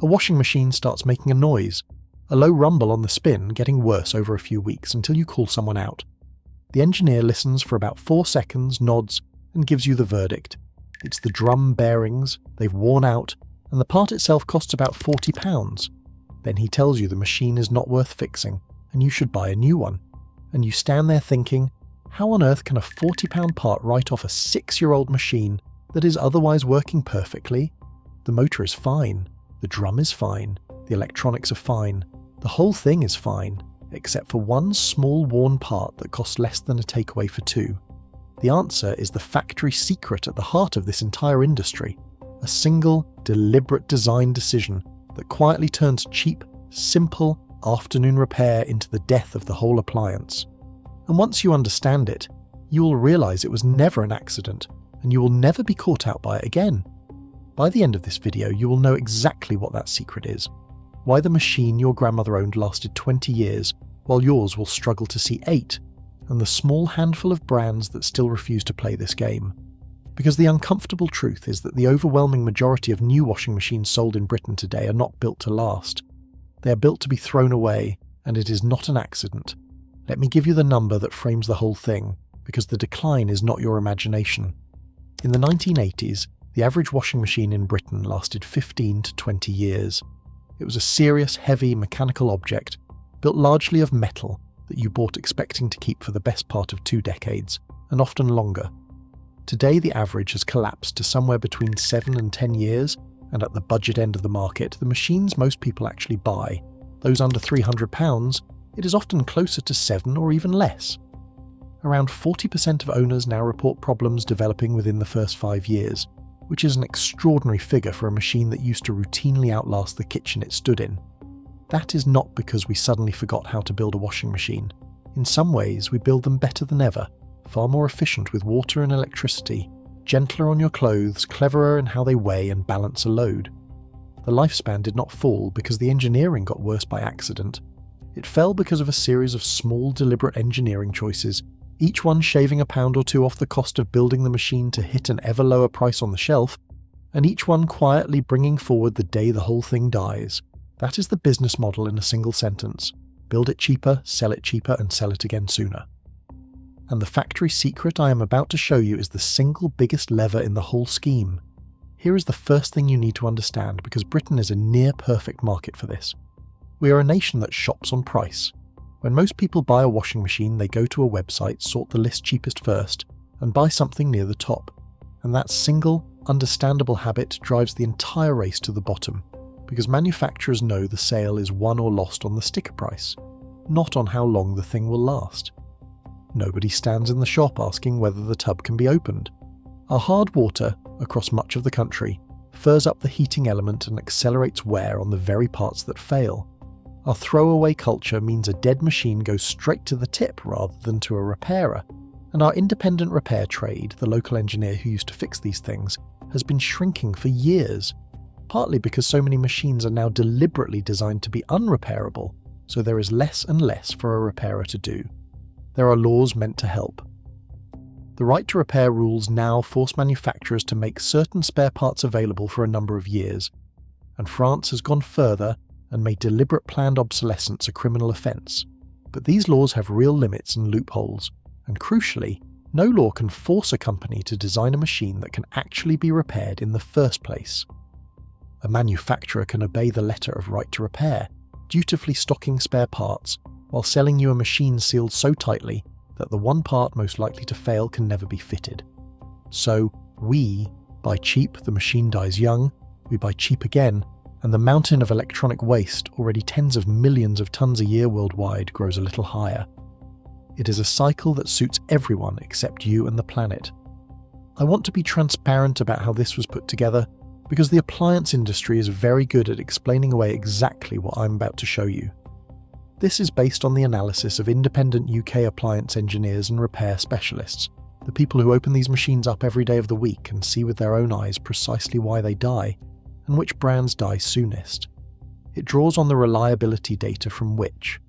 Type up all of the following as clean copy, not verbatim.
A washing machine starts making a noise, a low rumble on the spin getting worse over a few weeks until you call someone out. The engineer listens for about 4 seconds, nods, and gives you the verdict. It's the drum bearings, they've worn out, and the part itself costs about £40. Then he tells you the machine is not worth fixing, and you should buy a new one. And you stand there thinking, how on earth can a £40 part write off a 6-year-old machine that is otherwise working perfectly? The motor is fine, the drum is fine, the electronics are fine, the whole thing is fine, except for one small worn part that costs less than a takeaway for 2. The answer is the factory secret at the heart of this entire industry, a single, deliberate design decision that quietly turns cheap, simple, afternoon repair into the death of the whole appliance. And once you understand it, you will realize it was never an accident, and you will never be caught out by it again. By the end of this video, you will know exactly what that secret is, why the machine your grandmother owned lasted 20 years, while yours will struggle to see 8, and the small handful of brands that still refuse to play this game. Because the uncomfortable truth is that the overwhelming majority of new washing machines sold in Britain today are not built to last. They are built to be thrown away, and it is not an accident. Let me give you the number that frames the whole thing, because the decline is not your imagination. In the 1980s, the average washing machine in Britain lasted 15 to 20 years. It was a serious, heavy, mechanical object, built largely of metal, that you bought expecting to keep for the best part of 2 decades, and often longer. Today the average has collapsed to somewhere between 7 and 10 years, and at the budget end of the market, the machines most people actually buy, those under £300, it is often closer to 7 or even less. Around 40% of owners now report problems developing within the first 5 years, which is an extraordinary figure for a machine that used to routinely outlast the kitchen it stood in. That is not because we suddenly forgot how to build a washing machine. In some ways, we build them better than ever, far more efficient with water and electricity, gentler on your clothes, cleverer in how they weigh and balance a load. The lifespan did not fall because the engineering got worse by accident. It fell because of a series of small, deliberate engineering choices, each one shaving a pound or 2 off the cost of building the machine to hit an ever lower price on the shelf, and each one quietly bringing forward the day the whole thing dies. That is the business model in a single sentence. Build it cheaper, and sell it again sooner. And the factory secret I am about to show you is the single biggest lever in the whole scheme. Here is the first thing you need to understand, because Britain is a near-perfect market for this. We are a nation that shops on price. When most people buy a washing machine, they go to a website, sort the list cheapest first, and buy something near the top. And that single, understandable habit drives the entire race to the bottom, because manufacturers know the sale is won or lost on the sticker price, not on how long the thing will last. Nobody stands in the shop asking whether the tub can be opened. Our hard water, across much of the country, furs up the heating element and accelerates wear on the very parts that fail. Our throwaway culture means a dead machine goes straight to the tip rather than to a repairer, and our independent repair trade, the local engineer who used to fix these things, has been shrinking for years, partly because so many machines are now deliberately designed to be unrepairable, so there is less and less for a repairer to do. There are laws meant to help. The right to repair rules now force manufacturers to make certain spare parts available for a number of years, and France has gone further and made deliberate planned obsolescence a criminal offence. But these laws have real limits and loopholes, and crucially, no law can force a company to design a machine that can actually be repaired in the first place. A manufacturer can obey the letter of right to repair, dutifully stocking spare parts, while selling you a machine sealed so tightly that the one part most likely to fail can never be fitted. So, we buy cheap, the machine dies young, we buy cheap again, and the mountain of electronic waste, already tens of millions of tons a year worldwide, grows a little higher. It is a cycle that suits everyone except you and the planet. I want to be transparent about how this was put together, because the appliance industry is very good at explaining away exactly what I'm about to show you. This is based on the analysis of independent UK appliance engineers and repair specialists, the people who open these machines up every day of the week and see with their own eyes precisely why they die, and which brands die soonest. It draws on the reliability data from Which,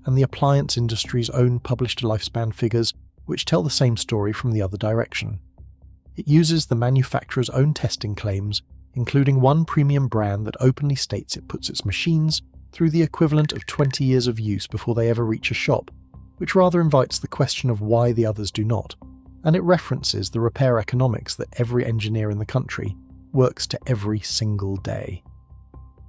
and the appliance industry's own published lifespan figures, which tell the same story from the other direction. It uses the manufacturer's own testing claims, including one premium brand that openly states it puts its machines through the equivalent of 20 years of use before they ever reach a shop, which rather invites the question of why the others do not, and it references the repair economics that every engineer in the country works to every single day.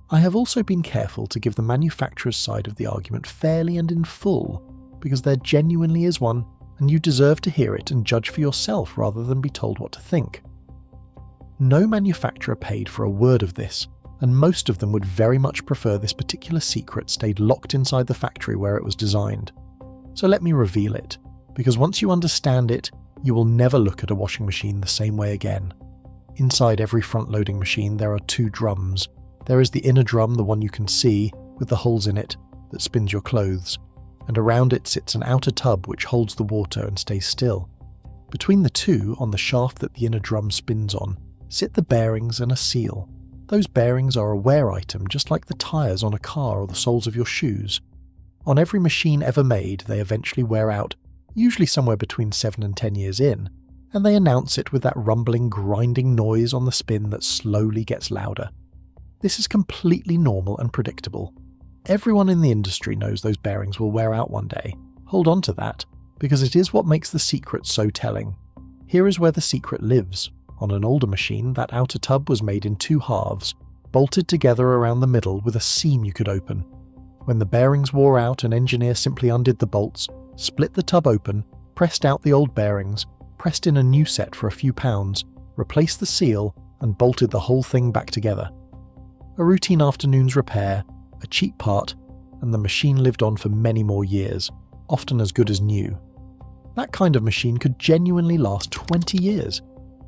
I have also been careful to give the manufacturer's side of the argument fairly and in full, because there genuinely is one, and you deserve to hear it and judge for yourself rather than be told what to think. No manufacturer paid for a word of this, and most of them would very much prefer this particular secret stayed locked inside the factory where it was designed. So let me reveal it, because once you understand it, you will never look at a washing machine the same way again. Inside every front-loading machine there are two drums. There is the inner drum, the one you can see, with the holes in it, that spins your clothes, and around it sits an outer tub which holds the water and stays still. Between the two, on the shaft that the inner drum spins on, sit the bearings and a seal. Those bearings are a wear item, just like the tyres on a car or the soles of your shoes. On every machine ever made, they eventually wear out, usually somewhere between 7 and 10 years in, and they announce it with that rumbling, grinding noise on the spin that slowly gets louder. This is completely normal and predictable. Everyone in the industry knows those bearings will wear out one day. Hold on to that, because it is what makes the secret so telling. Here is where the secret lives. On an older machine, that outer tub was made in two halves, bolted together around the middle with a seam you could open. When the bearings wore out, an engineer simply undid the bolts, split the tub open, pressed out the old bearings, pressed in a new set for a few pounds, replaced the seal, and bolted the whole thing back together. A routine afternoon's repair, a cheap part, and the machine lived on for many more years, often as good as new. That kind of machine could genuinely last 20 years,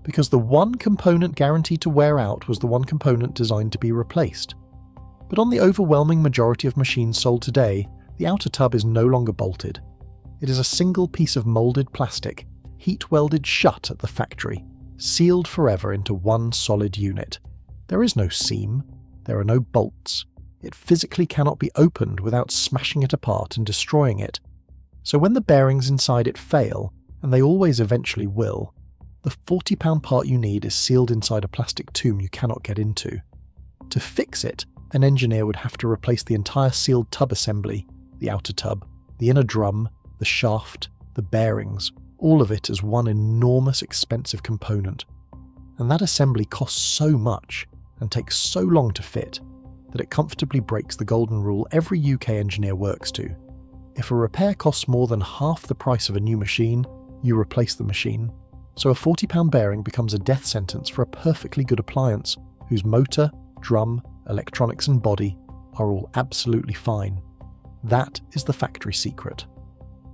because the one component guaranteed to wear out was the one component designed to be replaced. But on the overwhelming majority of machines sold today, the outer tub is no longer bolted. It is a single piece of moulded plastic, heat-welded shut at the factory, sealed forever into one solid unit. There is no seam, there are no bolts. It physically cannot be opened without smashing it apart and destroying it. So when the bearings inside it fail, and they always eventually will, the £40 part you need is sealed inside a plastic tomb you cannot get into. To fix it, an engineer would have to replace the entire sealed tub assembly, the outer tub, the inner drum, the shaft, the bearings, all of it as one enormous expensive component. And that assembly costs so much and takes so long to fit that it comfortably breaks the golden rule every UK engineer works to. If a repair costs more than half the price of a new machine, you replace the machine. So a £40 bearing becomes a death sentence for a perfectly good appliance whose motor, drum, electronics and body are all absolutely fine. That is the factory secret.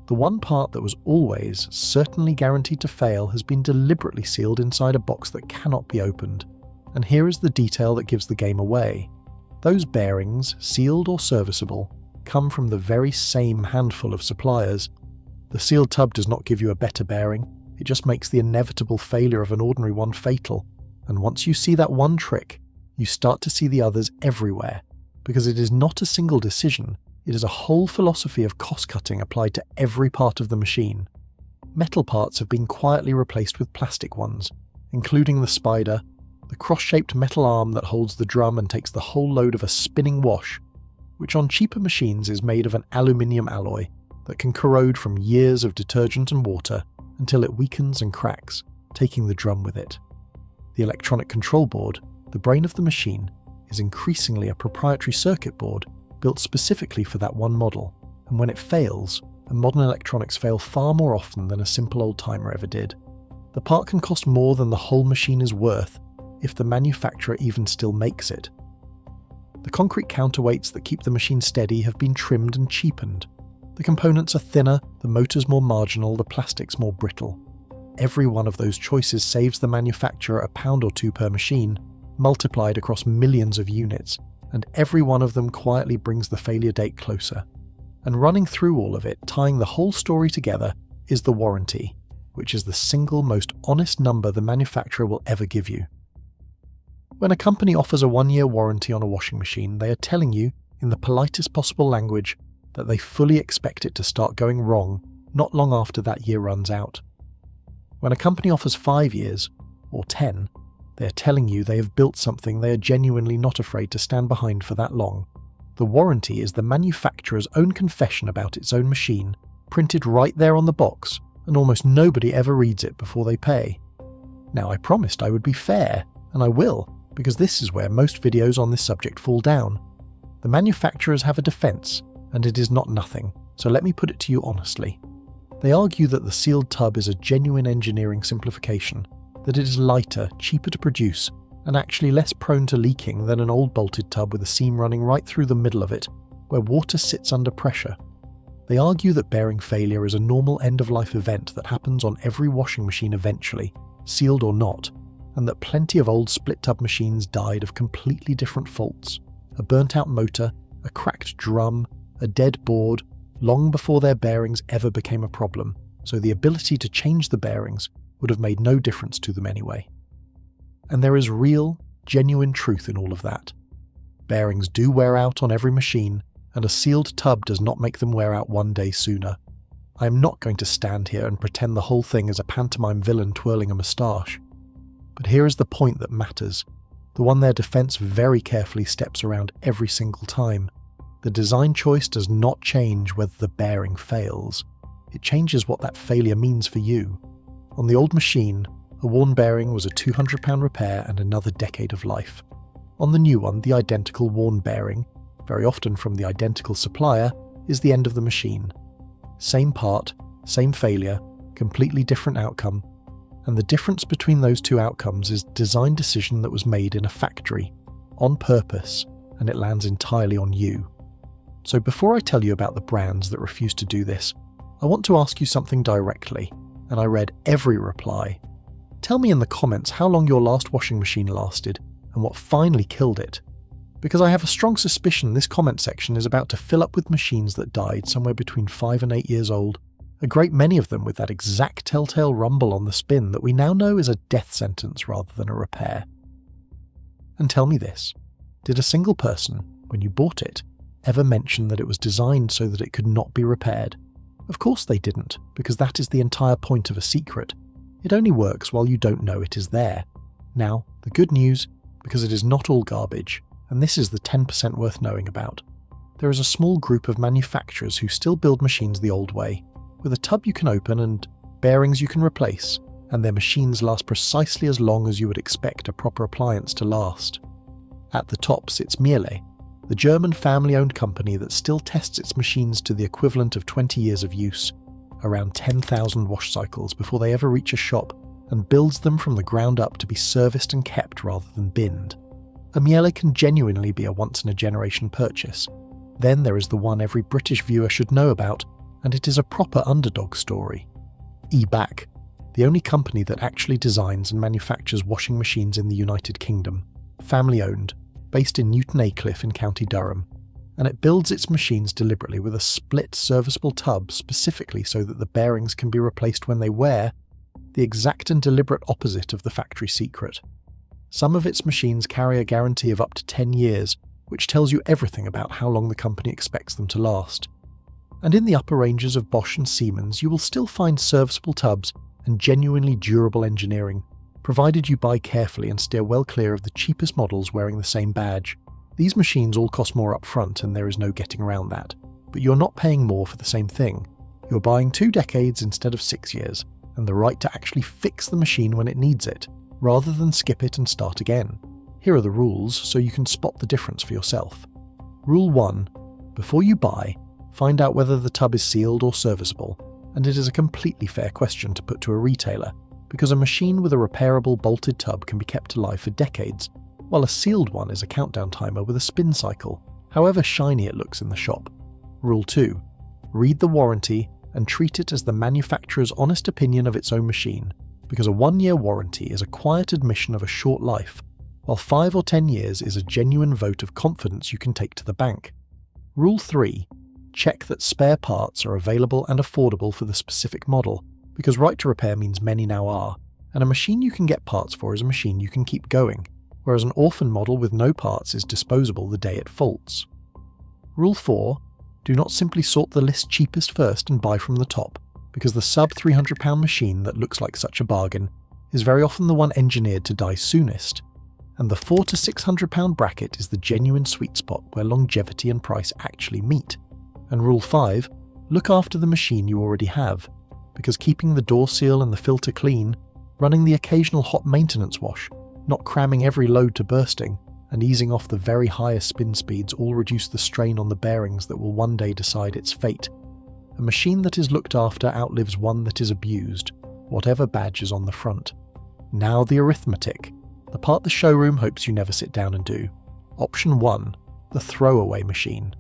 The one part that was always certainly guaranteed to fail has been deliberately sealed inside a box that cannot be opened. And here is the detail that gives the game away. Those bearings, sealed or serviceable, come from the very same handful of suppliers. The sealed tub does not give you a better bearing, it just makes the inevitable failure of an ordinary one fatal. And once you see that one trick, you start to see the others everywhere, because it is not a single decision, it is a whole philosophy of cost-cutting applied to every part of the machine. Metal parts have been quietly replaced with plastic ones, including the spider, the cross-shaped metal arm that holds the drum and takes the whole load of a spinning wash, which on cheaper machines is made of an aluminium alloy that can corrode from years of detergent and water until it weakens and cracks, taking the drum with it. The electronic control board, the brain of the machine, is increasingly a proprietary circuit board built specifically for that one model, and when it fails, and modern electronics fail far more often than a simple old-timer ever did, the part can cost more than the whole machine is worth if the manufacturer even still makes it. The concrete counterweights that keep the machine steady have been trimmed and cheapened. The components are thinner, the motors more marginal, the plastics more brittle. Every one of those choices saves the manufacturer £1 or £2 per machine, multiplied across millions of units, and every one of them quietly brings the failure date closer. And running through all of it, tying the whole story together, is the warranty, which is the single most honest number the manufacturer will ever give you. When a company offers a 1-year warranty on a washing machine, they are telling you, in the politest possible language, that they fully expect it to start going wrong not long after that year runs out. When a company offers 5 years, or 10, They are telling you they have built something they are genuinely not afraid to stand behind for that long. The warranty is the manufacturer's own confession about its own machine, printed right there on the box, and almost nobody ever reads it before they pay. Now, I promised I would be fair, and I will, because this is where most videos on this subject fall down. The manufacturers have a defense, and it is not nothing, so let me put it to you honestly. They argue that the sealed tub is a genuine engineering simplification, that it is lighter, cheaper to produce, and actually less prone to leaking than an old bolted tub with a seam running right through the middle of it, where water sits under pressure. They argue that bearing failure is a normal end-of-life event that happens on every washing machine eventually, sealed or not, and that plenty of old split-tub machines died of completely different faults: a burnt-out motor, a cracked drum, a dead board, long before their bearings ever became a problem, so the ability to change the bearings would have made no difference to them anyway. And there is real, genuine truth in all of that. Bearings do wear out on every machine, and a sealed tub does not make them wear out one day sooner. I am not going to stand here and pretend the whole thing is a pantomime villain twirling a moustache. But here is the point that matters, the one their defense very carefully steps around every single time. The design choice does not change whether the bearing fails. It changes what that failure means for you. On the old machine, a worn bearing was a £200 repair and another decade of life. On the new one, the identical worn bearing, very often from the identical supplier, is the end of the machine. Same part, same failure, completely different outcome. And the difference between those two outcomes is design decision that was made in a factory, on purpose, and it lands entirely on you. So before I tell you about the brands that refuse to do this, I want to ask you something directly, and I read every reply. Tell me in the comments how long your last washing machine lasted, and what finally killed it. Because I have a strong suspicion this comment section is about to fill up with machines that died somewhere between 5 and 8 years old, a great many of them with that exact telltale rumble on the spin that we now know is a death sentence rather than a repair. And tell me this, did a single person, when you bought it, ever mention that it was designed so that it could not be repaired? Of course they didn't, because that is the entire point of a secret. It only works while you don't know it is there. Now, the good news, because it is not all garbage, and this is the 10% worth knowing about. There is a small group of manufacturers who still build machines the old way, with a tub you can open and bearings you can replace, and their machines last precisely as long as you would expect a proper appliance to last. At the top sits Miele, the German family-owned company that still tests its machines to the equivalent of 20 years of use, around 10,000 wash cycles before they ever reach a shop, and builds them from the ground up to be serviced and kept rather than binned. A Miele can genuinely be a once-in-a-generation purchase. Then there is the one every British viewer should know about, and it is a proper underdog story. eBac, the only company that actually designs and manufactures washing machines in the United Kingdom, family-owned, based in Newton Aycliffe in County Durham, and it builds its machines deliberately with a split serviceable tub specifically so that the bearings can be replaced when they wear, the exact and deliberate opposite of the factory secret. Some of its machines carry a guarantee of up to 10 years, which tells you everything about how long the company expects them to last. And in the upper ranges of Bosch and Siemens, you will still find serviceable tubs and genuinely durable engineering, provided you buy carefully and steer well clear of the cheapest models wearing the same badge. These machines all cost more up front and there is no getting around that, but you're not paying more for the same thing. You're buying 2 decades instead of 6 years, and the right to actually fix the machine when it needs it, rather than skip it and start again. Here are the rules so you can spot the difference for yourself. Rule 1. Before you buy, find out whether the tub is sealed or serviceable, and it is a completely fair question to put to a retailer, because a machine with a repairable bolted tub can be kept alive for decades, while a sealed one is a countdown timer with a spin cycle, however shiny it looks in the shop. Rule 2. Read the warranty and treat it as the manufacturer's honest opinion of its own machine, because a 1-year warranty is a quiet admission of a short life, while 5 or 10 years is a genuine vote of confidence you can take to the bank. Rule 3. Check that spare parts are available and affordable for the specific model, because RightToRepair means many now are, and a machine you can get parts for is a machine you can keep going, whereas an orphan model with no parts is disposable the day it faults. Rule 4. Do not simply sort the list cheapest first and buy from the top, because the sub £300 machine that looks like such a bargain is very often the one engineered to die soonest, and the £400 to £600 bracket is the genuine sweet spot where longevity and price actually meet. And rule 5, look after the machine you already have, because keeping the door seal and the filter clean, running the occasional hot maintenance wash, not cramming every load to bursting, and easing off the very highest spin speeds all reduce the strain on the bearings that will one day decide its fate. A machine that is looked after outlives one that is abused, whatever badge is on the front. Now the arithmetic, the part the showroom hopes you never sit down and do. Option 1, the throwaway machine.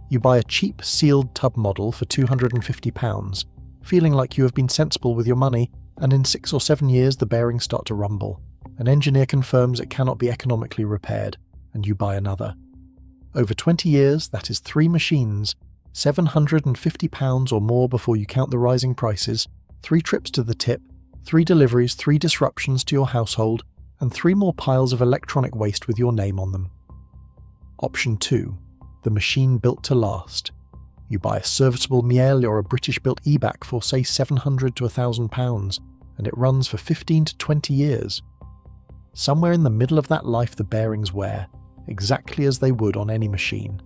You buy a cheap sealed tub model for £250, feeling like you have been sensible with your money, and in 6 or 7 years the bearings start to rumble. An engineer confirms it cannot be economically repaired, and you buy another. Over 20 years, that is 3 machines, £750 or more before you count the rising prices, 3 trips to the tip, 3 deliveries, 3 disruptions to your household, and 3 more piles of electronic waste with your name on them. Option 2, the machine built to last. You buy a serviceable Miele or a British-built EBAC for say £700 to £1,000, and it runs for 15 to 20 years. Somewhere in the middle of that life the bearings wear, exactly as they would on any machine.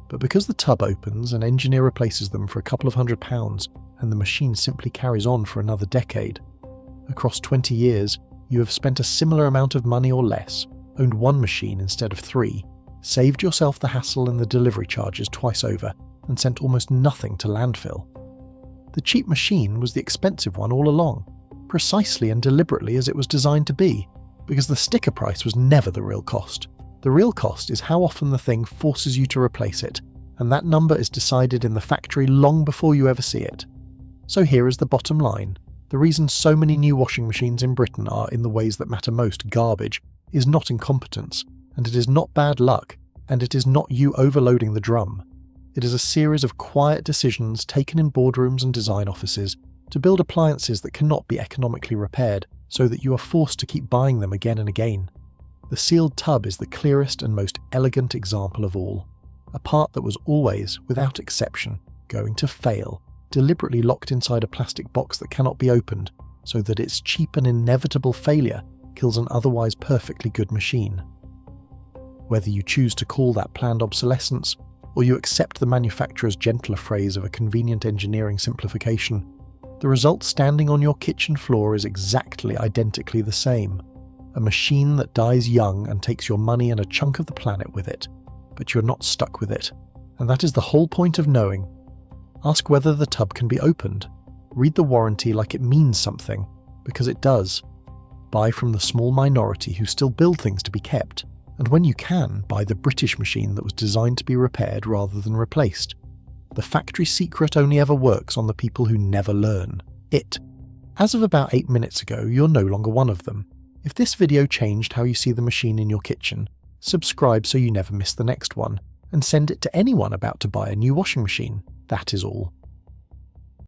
But because the tub opens, an engineer replaces them for a couple of £100, and the machine simply carries on for another decade. Across 20 years, you have spent a similar amount of money or less, owned 1 machine instead of 3, saved yourself the hassle and the delivery charges twice over, and sent almost nothing to landfill. The cheap machine was the expensive one all along, precisely and deliberately as it was designed to be, because the sticker price was never the real cost. The real cost is how often the thing forces you to replace it, and that number is decided in the factory long before you ever see it. So here is the bottom line. The reason so many new washing machines in Britain are, in the ways that matter most, garbage, is not incompetence, and it is not bad luck, and it is not you overloading the drum. It is a series of quiet decisions taken in boardrooms and design offices to build appliances that cannot be economically repaired, so that you are forced to keep buying them again and again. The sealed tub is the clearest and most elegant example of all. A part that was always, without exception, going to fail, deliberately locked inside a plastic box that cannot be opened, so that its cheap and inevitable failure kills an otherwise perfectly good machine. Whether you choose to call that planned obsolescence, or you accept the manufacturer's gentler phrase of a convenient engineering simplification, the result standing on your kitchen floor is exactly identically the same. A machine that dies young and takes your money and a chunk of the planet with it. But you're not stuck with it. And that is the whole point of knowing. Ask whether the tub can be opened. Read the warranty like it means something, because it does. Buy from the small minority who still build things to be kept. And when you can, buy the British machine that was designed to be repaired rather than replaced. The factory secret only ever works on the people who never learn. As of about 8 minutes ago, you're no longer one of them. If this video changed how you see the machine in your kitchen, subscribe so you never miss the next one, and send it to anyone about to buy a new washing machine. That is all.